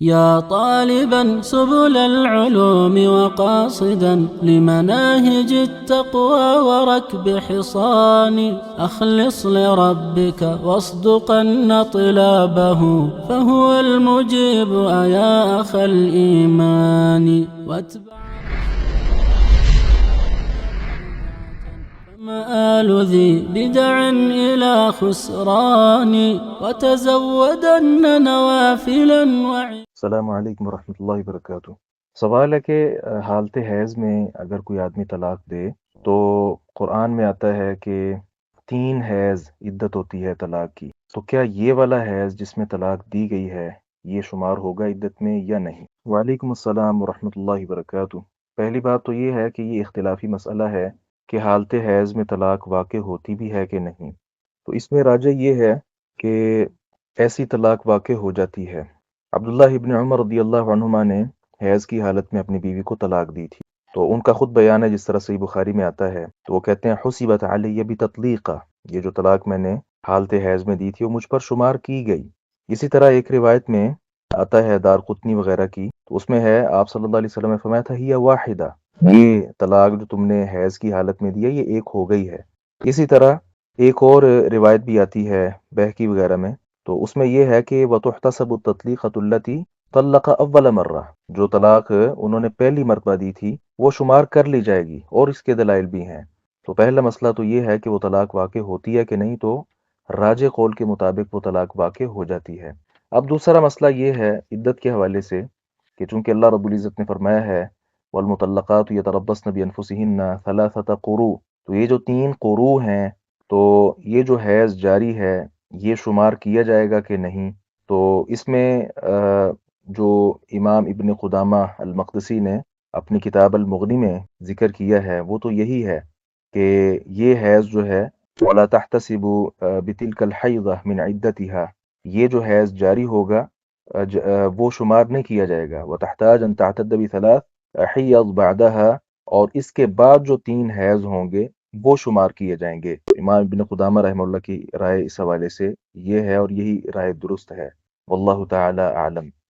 يا طالبا سبل العلوم وقاصدا لمناهج التقوى وركب حصان أخلص لربك واصدقن طلابه فهو المجيب يا أخ الإيمان واتبع مآل ذي بدع إلى خسران وتزودن نوافلا السلام علیکم ورحمۃ اللہ وبرکاتہ۔ سوال ہے کہ حالت حیض میں اگر کوئی آدمی طلاق دے تو قرآن میں آتا ہے کہ 3 حیض عدت ہوتی ہے طلاق کی، تو کیا یہ والا حیض جس میں طلاق دی گئی ہے یہ شمار ہوگا عدت میں یا نہیں؟ وعلیکم السلام ورحمۃ اللہ وبرکاتہ۔ پہلی بات تو یہ ہے کہ یہ اختلافی مسئلہ ہے کہ حالت حیض میں طلاق واقع ہوتی بھی ہے کہ نہیں، تو اس میں راجح یہ ہے کہ ایسی طلاق واقع ہو جاتی ہے۔ عبداللہ ابن عمر رضی اللہ عنہما نے حیض کی حالت میں اپنی بیوی کو طلاق دی تھی، تو ان کا خود بیان ہے جس طرح صحیح بخاری میں آتا ہے، تو وہ کہتے ہیں حسبت علی بتطلیقہ، یہ جو طلاق میں نے حالت حیض میں دی تھی وہ مجھ پر شمار کی گئی۔ اسی طرح ایک روایت میں آتا ہے دار قطنی وغیرہ کی، تو اس میں ہے آپ صلی اللہ علیہ وسلم نے فرمایا تھا ہی واحدہ، یہ طلاق جو تم نے حیض کی حالت میں دی ہے یہ ایک ہو گئی ہے۔ اسی طرح ایک اور روایت بھی آتی ہے بہقی وغیرہ میں، تو اس میں یہ ہے کہ وَتُحْتَسَبُ التَّطْلِيقَةُ الَّتِي طَلَّقَ أَوَّلَ مَرَّةٍ، جو طلاق انہوں نے پہلی مرتبہ دی تھی وہ شمار کر لی جائے گی، اور اس کے دلائل بھی ہیں۔ تو پہلا مسئلہ تو یہ ہے کہ وہ طلاق واقع ہوتی ہے کہ نہیں، تو راجح قول کے مطابق وہ طلاق واقع ہو جاتی ہے۔ اب دوسرا مسئلہ یہ ہے عدت کے حوالے سے کہ چونکہ اللہ رب العزت نے فرمایا ہے وَالْمُطَلَّقَاتُ يَتَرَبَّصْنَ بِأَنفُسِهِنَّ ثَلَاثَةَ قُرُوء، تو یہ جو 3 قروء ہیں، تو یہ جو حیض جاری ہے یہ شمار کیا جائے گا کہ نہیں؟ تو اس میں جو امام ابن قدامہ المقدسی نے اپنی کتاب المغنی میں ذکر کیا ہے وہ تو یہی ہے کہ یہ حیض جو ہے وَلَا تَحْتَسِبُ بِتِلْكَ الْحَيْضَةِ مِنْ عِدَّتِهَا، یہ جو حیض جاری ہوگا وہ شمار نہیں کیا جائے گا۔ وَتَحْتَاجَ أَن تَعْتَدَّ بِثَلَاثِ حِيَضْ بَعْدَهَا، اور اس کے بعد جو 3 حیض ہوں گے وہ شمار کیے جائیں گے۔ امام ابن قدامہ رحمہ اللہ کی رائے اس حوالے سے یہ ہے، اور یہی رائے درست ہے، واللہ تعالی اعلم۔